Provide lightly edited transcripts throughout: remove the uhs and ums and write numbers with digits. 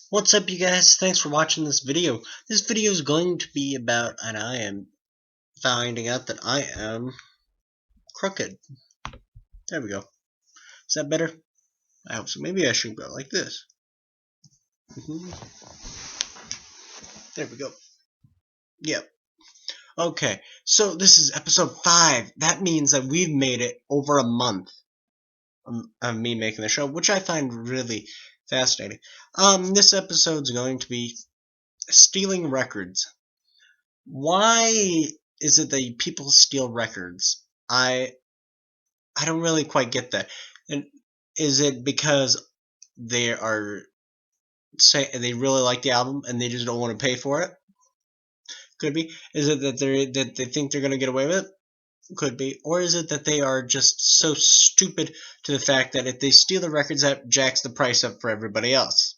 What's up, you guys? Thanks for watching this video. This video is going to be about, and I am finding out that I am crooked. There we go. Is that better? I hope so. Maybe I should go like this. There we go. Yep. Okay, so this is episode 5. That means that we've made it over a month of me making the show, which I find really fascinating. This episode's going to be stealing records. Why is it that people steal records? I don't really quite get that. And is it because they are say they really like the album and they just don't want to pay for it? Could be. Is it that they think they're gonna get away with it? Could be. Or is it that they are just so stupid to the fact that if they steal the records, that jacks the price up for everybody else?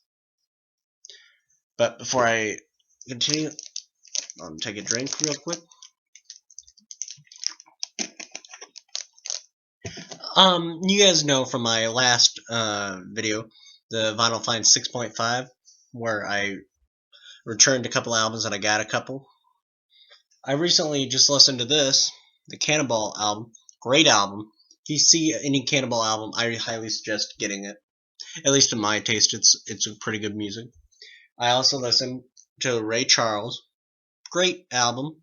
But before I continue, take a drink real quick. You guys know from my last video, the Vinyl Find 6.5, where I returned a couple albums and I got a couple. I recently just listened to this, the Cannonball album. Great album. If you see any Cannonball album, I highly suggest getting it. At least in my taste, it's a pretty good music. I also listened to Ray Charles. Great album.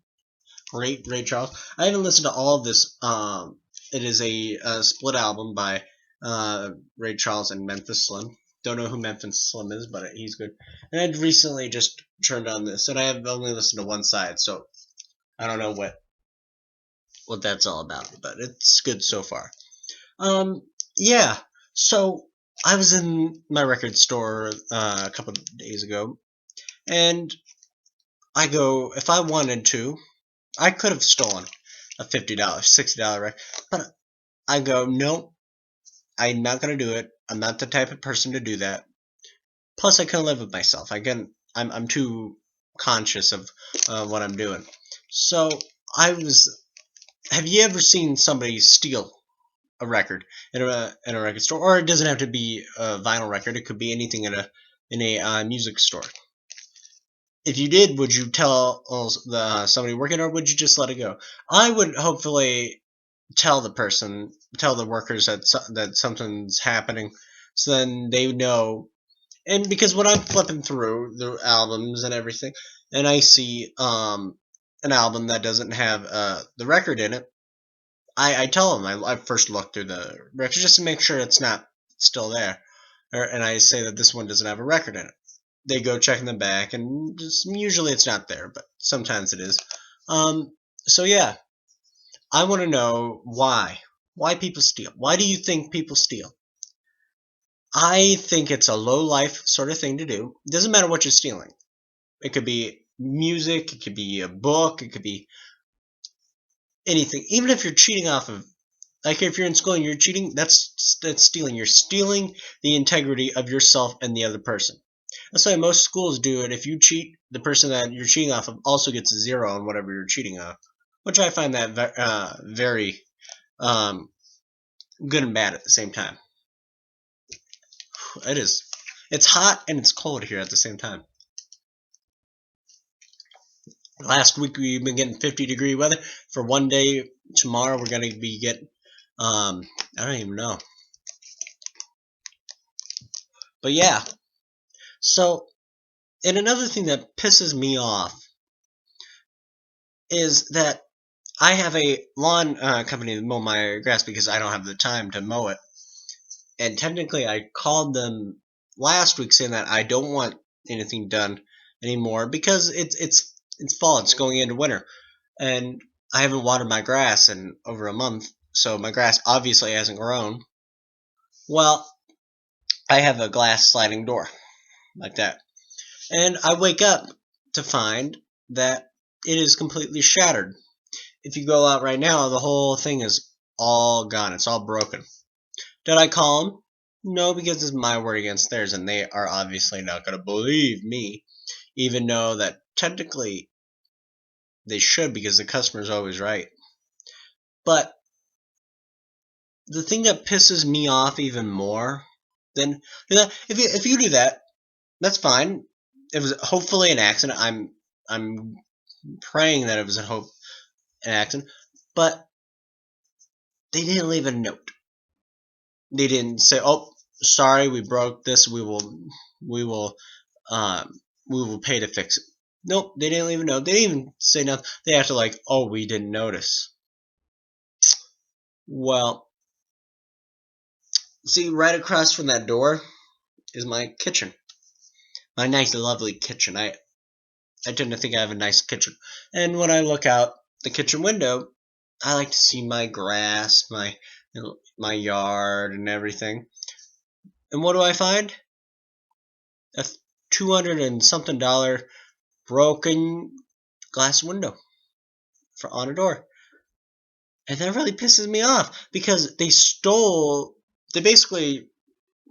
Great Ray Charles. I haven't listened to all of this. It is a split album by Ray Charles and Memphis Slim. Don't know who Memphis Slim is, but he's good. And I'd recently just turned on this, and I have only listened to one side, so I don't know what that's all about, but it's good so far. Yeah. So I was in my record store a couple of days ago, and I go, if I wanted to, I could have stolen a $50, $60 record, but I go, nope, I'm not gonna do it. I'm not the type of person to do that. Plus, I couldn't live with myself. I'm too conscious of what I'm doing. So I was. Have you ever seen somebody steal a record in a record store? Or it doesn't have to be a vinyl record. It could be anything in a music store. If you did, would you tell somebody working, or would you just let it go? I would hopefully tell the workers that something's happening, so then they know. And because when I'm flipping through the albums and everything, and I see an album that doesn't have the record in it, I tell them I first look through the record just to make sure it's not still there, and I say that this one doesn't have a record in it. They go check in the back, and usually it's not there, but sometimes it is. So yeah, I want to know why people steal. Why do you think people steal? I think it's a low life sort of thing to do. It doesn't matter what you're stealing. It could be music, it could be a book, it could be anything. Even if you're cheating off of, like if you're in school and you're cheating, that's stealing. You're stealing the integrity of yourself and the other person. That's why most schools do it. If you cheat, the person that you're cheating off of also gets a 0 on whatever you're cheating off, which I find that very um, good and bad at the same time. It is. It's hot and it's cold here at the same time. Last week we've been getting 50-degree weather. For one day tomorrow we're gonna be getting I don't even know. But yeah. So, and another thing that pisses me off is that I have a lawn company to mow my grass because I don't have the time to mow it. And technically I called them last week saying that I don't want anything done anymore because it's fall, it's going into winter. And I haven't watered my grass in over a month, so my grass obviously hasn't grown. Well, I have a glass sliding door like that, and I wake up to find that it is completely shattered. If you go out right now, the whole thing is all gone. It's all broken. Did I call them? No, because it's my word against theirs, and they are obviously not going to believe me, even though that technically they should because the customer is always right. But the thing that pisses me off even more than if you do that, That's fine. It was hopefully an accident. I'm praying that it was an accident, but they didn't leave a note. They didn't say, "Oh, sorry, we broke this. we will, we will pay to fix it." Nope, they didn't leave a note. They didn't even say nothing. They acted like, "Oh, we didn't notice." Well, see, right across from that door is my kitchen. My nice, lovely kitchen. I tend to think I have a nice kitchen. And when I look out the kitchen window, I like to see my grass, my yard, and everything. And what do I find? A $200 and something broken glass window on a door. And that really pisses me off because they basically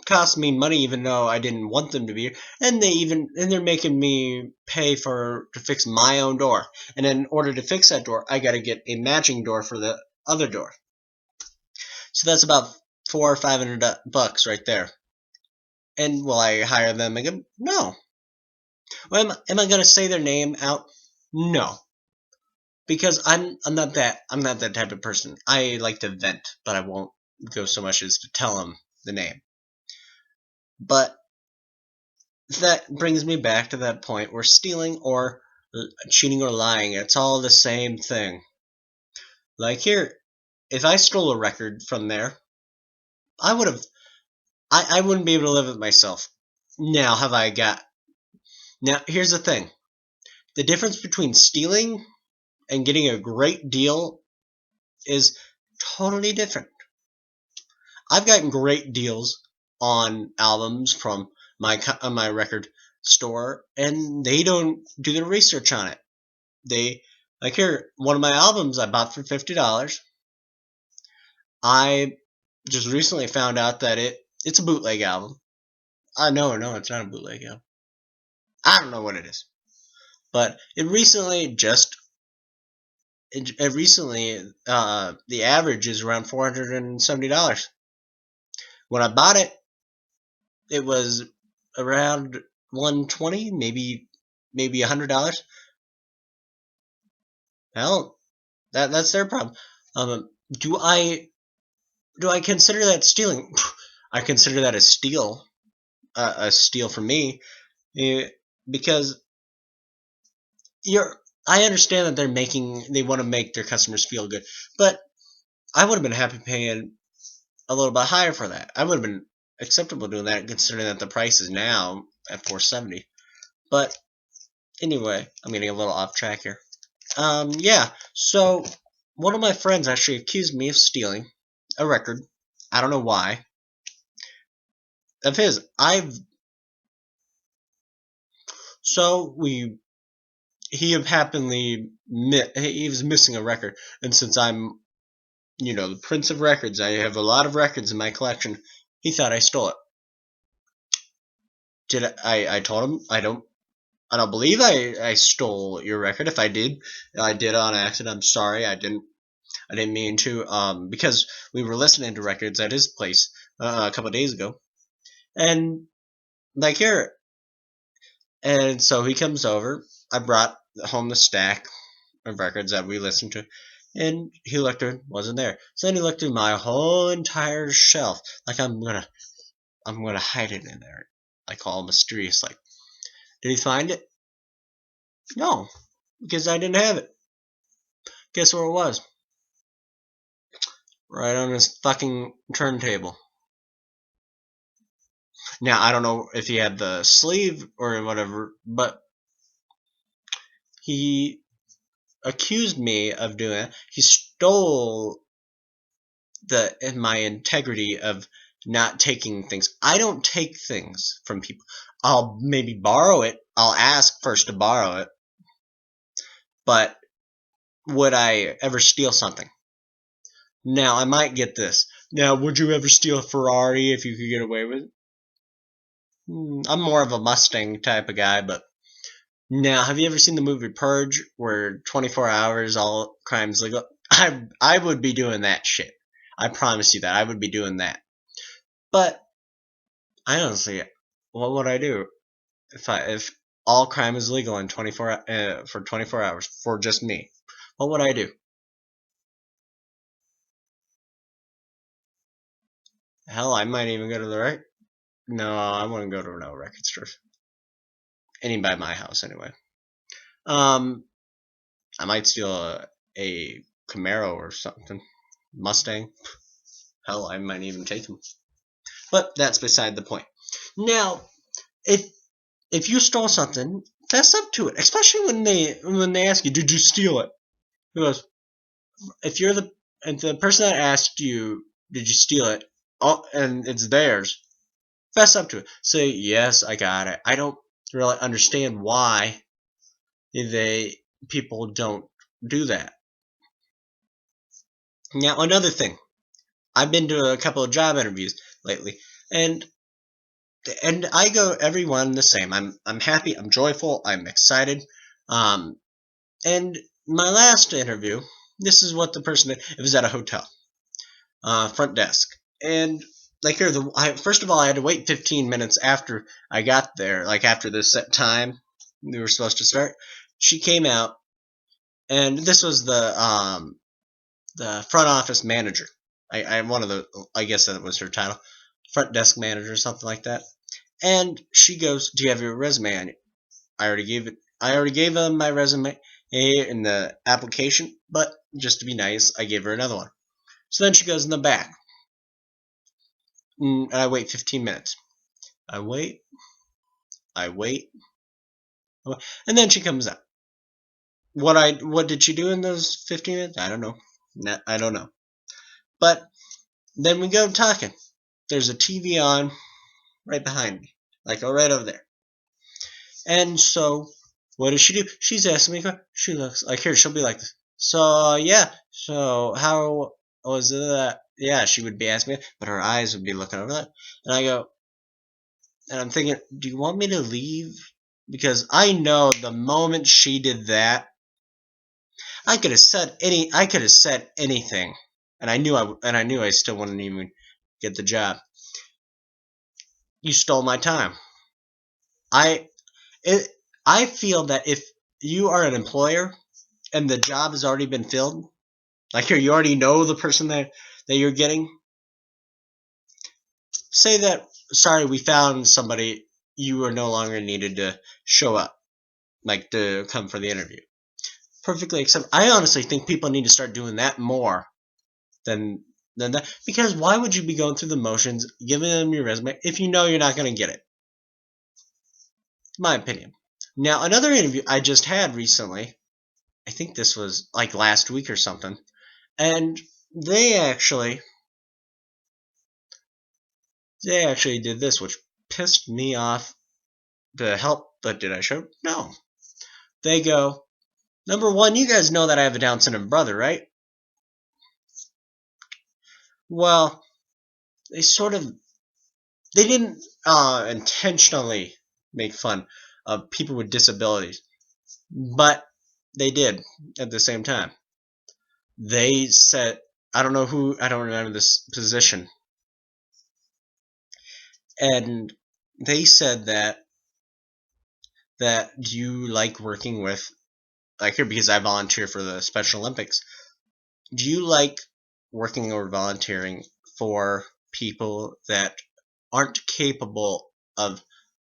cost me money even though I didn't want them to be here, and they're making me pay to fix my own door. And in order to fix that door, I got to get a matching door for the other door. So that's about $400 or $500 right there. And will I hire them again? No. Well, am I going to say their name out? No, because I'm not that type of person. I like to vent, but I won't go so much as to tell them the name. But that brings me back to that point where stealing or cheating or lying, it's all the same thing. Like here, if I stole a record from there, I would have I wouldn't be able to live with myself. Now here's the thing. The difference between stealing and getting a great deal is totally different. I've gotten great deals on albums from my record store, and they don't do the research on it. They like here one of my albums I bought for $50. I just recently found out that it's a bootleg album. No, it's not a bootleg album. I don't know what it is, but it recently the average is around $470. When I bought it, it was around 120, maybe $100. Hell, that's their problem. Do I consider that stealing? I consider that a steal for me, because I understand that they want to make their customers feel good, but I would have been happy paying a little bit higher for that. I would have been acceptable doing that, considering that the price is now at $470. But anyway, I'm getting a little off track here. Yeah. So one of my friends actually accused me of stealing a record. I don't know why. Of his. So he was missing a record, and since I'm the Prince of Records, I have a lot of records in my collection. He thought I stole it. I told him I don't believe I stole your record. If I did on accident. I'm sorry. I didn't mean to. Because we were listening to records at his place a couple of days ago, and like here, and so he comes over. I brought home the stack of records that we listened to, and he looked through, wasn't there. So then he looked through my whole entire shelf, like I'm gonna hide it in there, like all mysterious. Like, did he find it? No, because I didn't have it. Guess where it was? Right on his fucking turntable. Now I don't know if he had the sleeve or whatever, but he accused me of doing it. He stole my integrity of not taking things. I don't take things from people. I'll maybe borrow it. I'll ask first to borrow it. But would I ever steal something? Now, I might get this. Now, would you ever steal a Ferrari if you could get away with it? I'm more of a Mustang type of guy, but now, have you ever seen the movie Purge, where 24 hours all crimes legal? I would be doing that shit. I promise you that I would be doing that. But I honestly, what would I do? if all crime is legal in for 24 hours for just me, what would I do? Hell, I might even go to the record. No, I wouldn't go to no record stores. Any by my house anyway. Um, I might steal a Camaro or something, Mustang. Hell, I might even take them. But that's beside the point. Now, if you stole something, fess up to it. Especially when they ask you, "Did you steal it?" Because if you're the if the person that asked you, "Did you steal it?" And it's theirs, fess up to it. Say, "Yes, I got it." I don't really understand why they people don't do that. Now, another thing, I've been to a couple of job interviews lately, and I go every one the same. I'm happy, I'm joyful, I'm excited. Um, and my last interview, this is what the person did. It was at a hotel, front desk, and like here, first of all, I had to wait 15 minutes after I got there, like after the set time we were supposed to start. She came out, and this was the front office manager. I one of the I guess that was her title, front desk manager or something like that. And she goes, "Do you have your resume on you?" I already gave it. I already gave them my resume in the application, but just to be nice, I gave her another one. So then she goes in the back, and I wait 15 minutes. I wait, I wait, and then she comes out. What did she do in those 15 minutes? I don't know. I don't know. But then we go talking. There's a TV on right behind me, like right over there. And so, what does she do? She's asking me. She looks like here. She'll be like this. So yeah. So how was that? Yeah, she would be asking me, but her eyes would be looking over that. And I go, and I'm thinking, do you want me to leave? Because I know the moment she did that, I could have said any. I could have said anything, and I knew I still wouldn't even get the job. You stole my time. I it, I feel that if you are an employer and the job has already been filled, like here you already know the person that you're getting, say that sorry we found somebody, you are no longer needed to show up, like to come for the interview. Perfectly accept. I honestly think people need to start doing that more than that, because why would you be going through the motions giving them your resume if you know you're not going to get it? My opinion. Now another interview I just had recently, I think this was like last week or something, and they actually did this, which pissed me off to help. But did I show? No. They go, number one, you guys know that I have a Down syndrome brother, right? Well, they sort of they didn't intentionally make fun of people with disabilities, but they did at the same time. They said, I don't remember this position, and they said that do you like working with, like here because I volunteer for the Special Olympics. Do you like working or volunteering for people that aren't capable of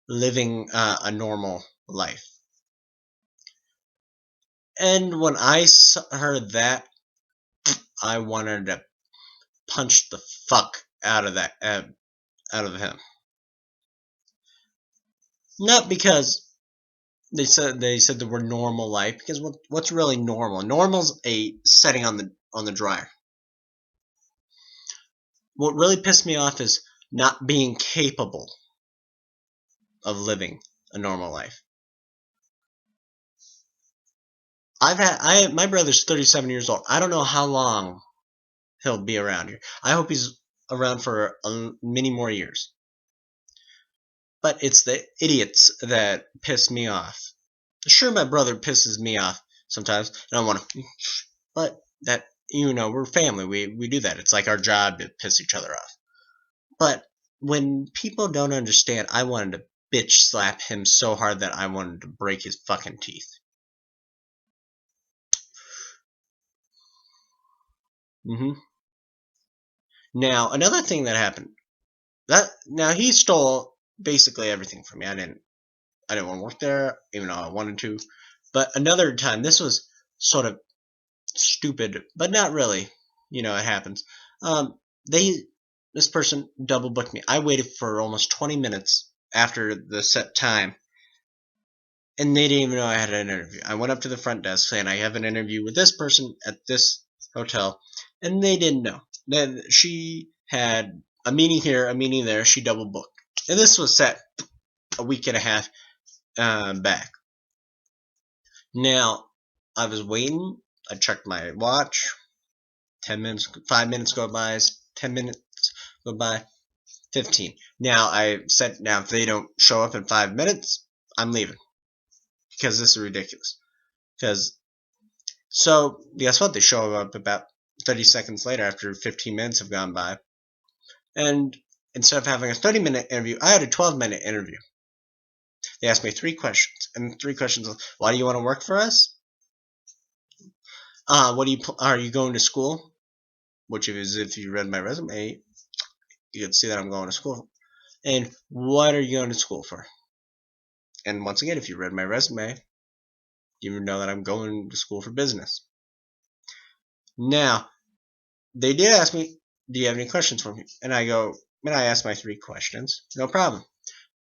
living a normal life? And when I heard that, I wanted to punch the fuck out of that out of him. Not because they said the word normal life, because what's really normal? Normal's a setting on the dryer. What really pissed me off is not being capable of living a normal life. My brother's 37 years old. I don't know how long he'll be around here. I hope he's around for many more years. But it's the idiots that piss me off. Sure, my brother pisses me off sometimes, and I want to, but that we're family. We do that. It's like our job to piss each other off. But when people don't understand, I wanted to bitch slap him so hard that I wanted to break his fucking teeth. Now, another thing that happened. Now he stole basically everything from me. I didn't want to work there, even though I wanted to. But another time, this was sort of stupid, but not really. It happens. This person double booked me. I waited for almost 20 minutes after the set time, and they didn't even know I had an interview. I went up to the front desk saying I have an interview with this person at this hotel, and they didn't know. Then she had a meeting here, a meeting there. She double booked, and this was set a week and a half back. Now I was waiting. I checked my watch. 10 minutes, 5 minutes go by. 10 minutes go by. 15. Now I said, now if they don't show up in 5 minutes, I'm leaving, because this is ridiculous. So guess what? They show up about 30 seconds later after 15 minutes have gone by, and instead of having a 30-minute interview, I had a 12-minute interview. They asked me 3 questions, and 3 questions: why do you want to work for us? Are you going to school? Which is, if you read my resume, you can see that I'm going to school. And what are you going to school for? And once again, if you read my resume, you know that I'm going to school for business. Now, they did ask me, do you have any questions for me? And I go, I asked my 3 questions. No problem.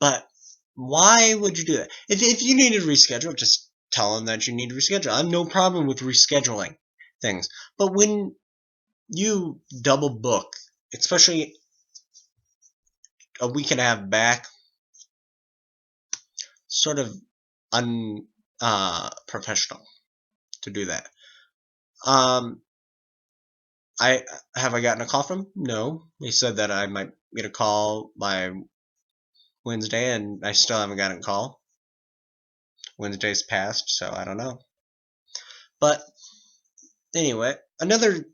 But why would you do that? If you need to reschedule, just tell them that you need to reschedule. I have no problem with rescheduling things. But when you double book, especially a week and a half back, sort of unprofessional to do that. Have I gotten a call from him? No. He said that I might get a call by Wednesday, and I still haven't gotten a call. Wednesday's passed, so I don't know. But anyway, the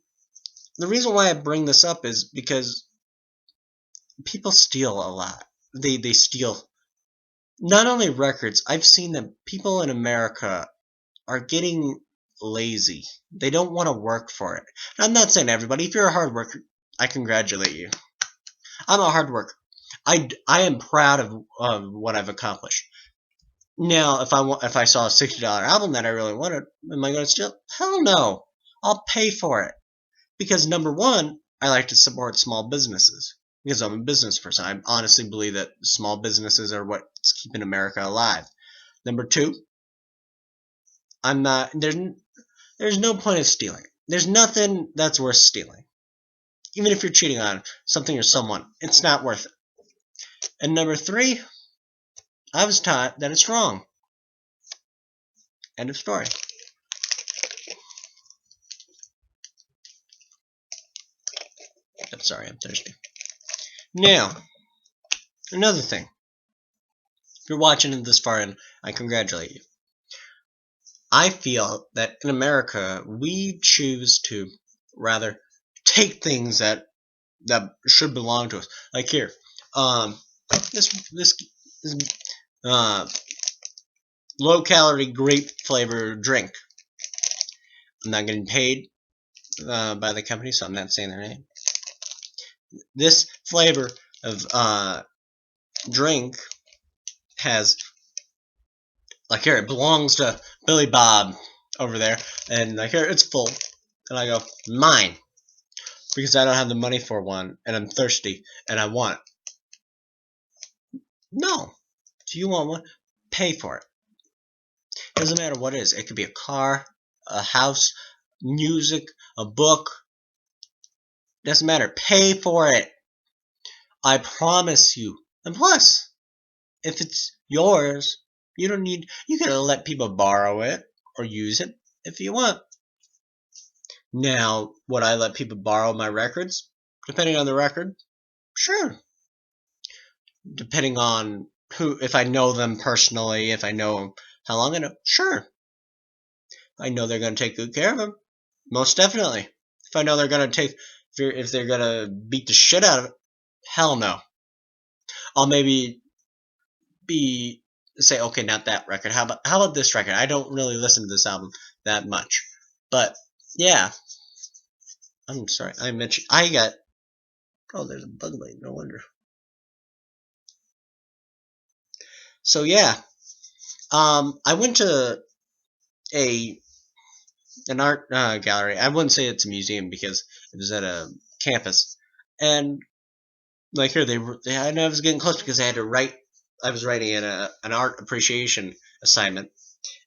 reason why I bring this up is because people steal a lot. They steal not only records. I've seen that people in America are getting lazy. They don't want to work for it. And I'm not saying everybody. If you're a hard worker, I congratulate you. I'm a hard worker. I am proud of what I've accomplished. Now, if I saw a $60 album that I really wanted, am I going to steal? Hell no. I'll pay for it. Because number one, I like to support small businesses. Because I'm a business person. I honestly believe that small businesses are what's keeping America alive. Number two, there's no point of stealing. There's nothing that's worth stealing. Even if you're cheating on something or someone, it's not worth it. And number three, I was taught that it's wrong. End of story. I'm sorry, I'm thirsty. Now, another thing. If you're watching it this far in, I congratulate you. I feel that in America, we choose to rather take things that should belong to us. Like here, this low-calorie grape flavor drink. I'm not getting paid by the company, so I'm not saying their name. This flavor of drink has, like here, it belongs to Billy Bob over there, and like here, it's full, and I go, mine, because I don't have the money for one, and I'm thirsty, and I want it. No. Do you want one? Pay for it. Doesn't matter what it is. It could be a car, a house, music, a book. Doesn't matter. Pay for it. I promise you. And plus, if it's yours, you can let people borrow it or use it if you want. Now, would I let people borrow my records? Depending on the record? Sure. Depending on if I know them personally, if I know how long I know, sure. I know they're going to take good care of them. Most definitely. If I know they're going to if they're going to beat the shit out of it, hell no. I'll maybe say, okay, not that record. How about this record? I don't really listen to this album that much, but yeah. I'm sorry. I mentioned I got. Oh, there's a bug bite. No wonder. So yeah, I went to a an art gallery. I wouldn't say it's a museum because it was at a campus, and like here I know I was getting close because I had to write. I was writing an art appreciation assignment,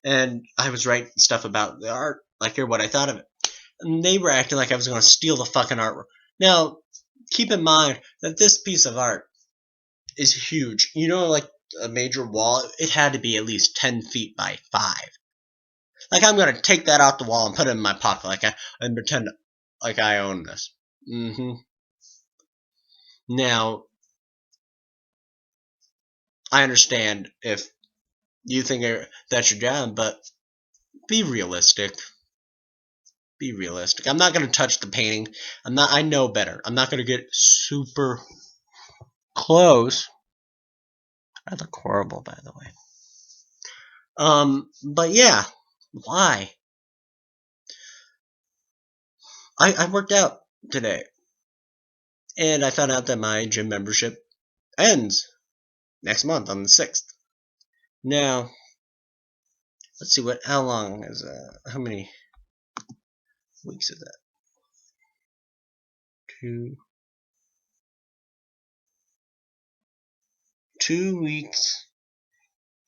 and I was writing stuff about the art, like here what I thought of it. And they were acting like I was going to steal the fucking artwork. Now, keep in mind that this piece of art is huge. You know, like a major wall, it had to be at least 10 feet by 5. Like, I'm going to take that out the wall and put it in my pocket and pretend like I own this. Now, I understand if you think that's your job, but be realistic. Be realistic. I'm not going to touch the painting. I know better. I'm not going to get super close. I look horrible, by the way. But yeah, why? I worked out today, and I found out that my gym membership ends next month on the 6th. Now, let's see how long is how many weeks is that? 2 weeks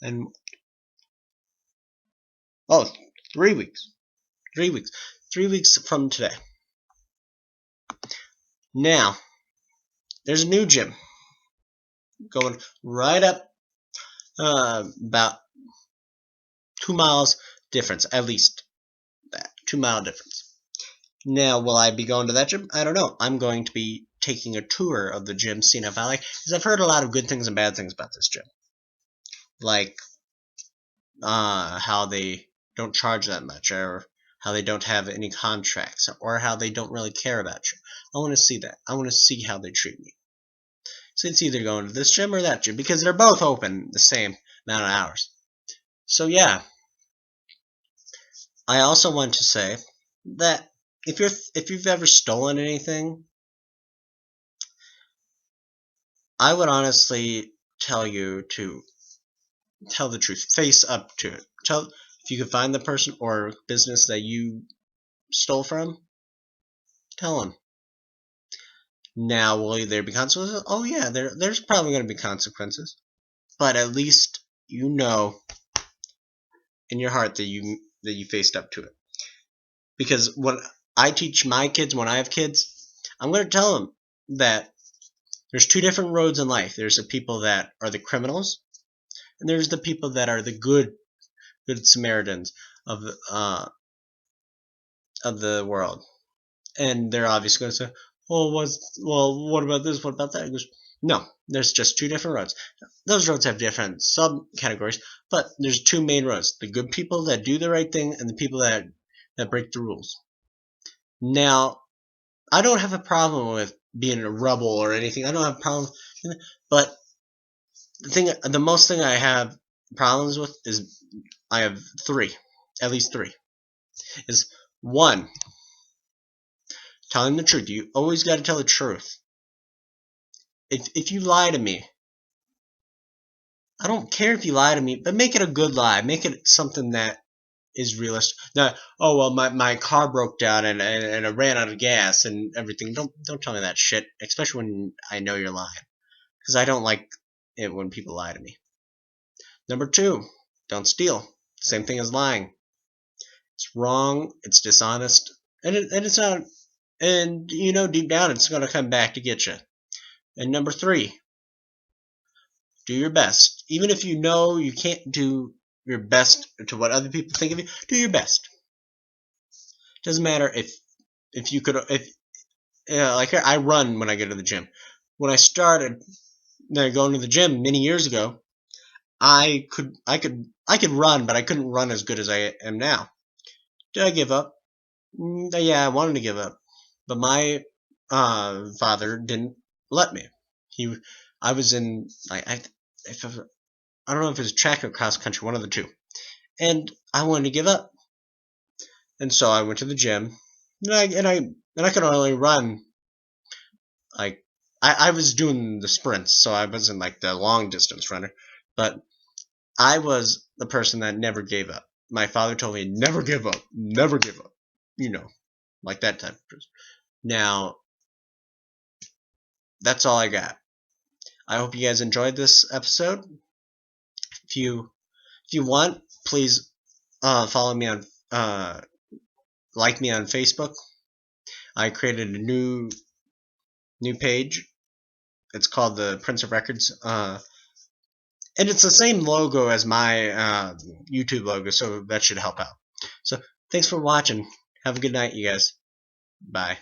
and 3 weeks. 3 weeks. 3 weeks from today. Now, there's a new gym going right up about 2 miles difference, at least that 2 mile difference. Now, will I be going to that gym? I don't know. I'm going to be taking a tour of the gym, seeing if I like, because I've heard a lot of good things and bad things about this gym, like how they don't charge that much, or how they don't have any contracts, or how they don't really care about you. I want to see that. I want to see how they treat me. So it's either going to this gym or that gym, because they're both open the same amount of hours. So yeah, I also want to say that if you've ever stolen anything, I would honestly tell you to tell the truth, face up to it. If you could find the person or business that you stole from, tell them. Now, will there be consequences? Oh yeah, there's probably going to be consequences, but at least you know in your heart that you faced up to it. Because when I teach my kids, when I have kids, I'm going to tell them that there's 2 different roads in life. There's the people that are the criminals, and there's the people that are the good Samaritans of the world. And they're obviously going to say, what about this? What about that? He goes, no, there's just 2 different roads. Those roads have different subcategories, but there's 2 main roads: the good people that do the right thing, and the people that break the rules. Now, I don't have a problem with being a rebel or anything. I don't have a problem, but the most thing I have problems with is I have 3, at least 3. Is 1, telling the truth. You always got to tell the truth. If you lie to me, I don't care if you lie to me, but make it a good lie. Make it something that is realistic. Not, oh well, my car broke down and I ran out of gas and everything. Don't tell me that shit, especially when I know you're lying, because I don't like it when people lie to me. Number 2, don't steal. Same thing as lying. It's wrong. It's dishonest, and it's not. And you know deep down it's gonna come back to get you. And number 3, do your best. Even if you know you can't do your best to what other people think of you, do your best. Doesn't matter if you could like I run when I go to the gym. When I started going to the gym many years ago, I could run, but I couldn't run as good as I am now. Did I give up? Yeah, I wanted to give up, but my father didn't let me. I was in I don't know if it was track or cross country, one of the two. And I wanted to give up. And so I went to the gym, and I could only run like I was doing the sprints, so I wasn't like the long distance runner, but I was the person that never gave up. My father told me never give up, never give up, like that type of person. Now that's all I got. I hope you guys enjoyed this episode. If you want, please follow me on like me on Facebook. I created a new page. It's called the Prince of Records, and it's the same logo as my YouTube logo, so that should help out. So thanks for watching. Have a good night, you guys. Bye.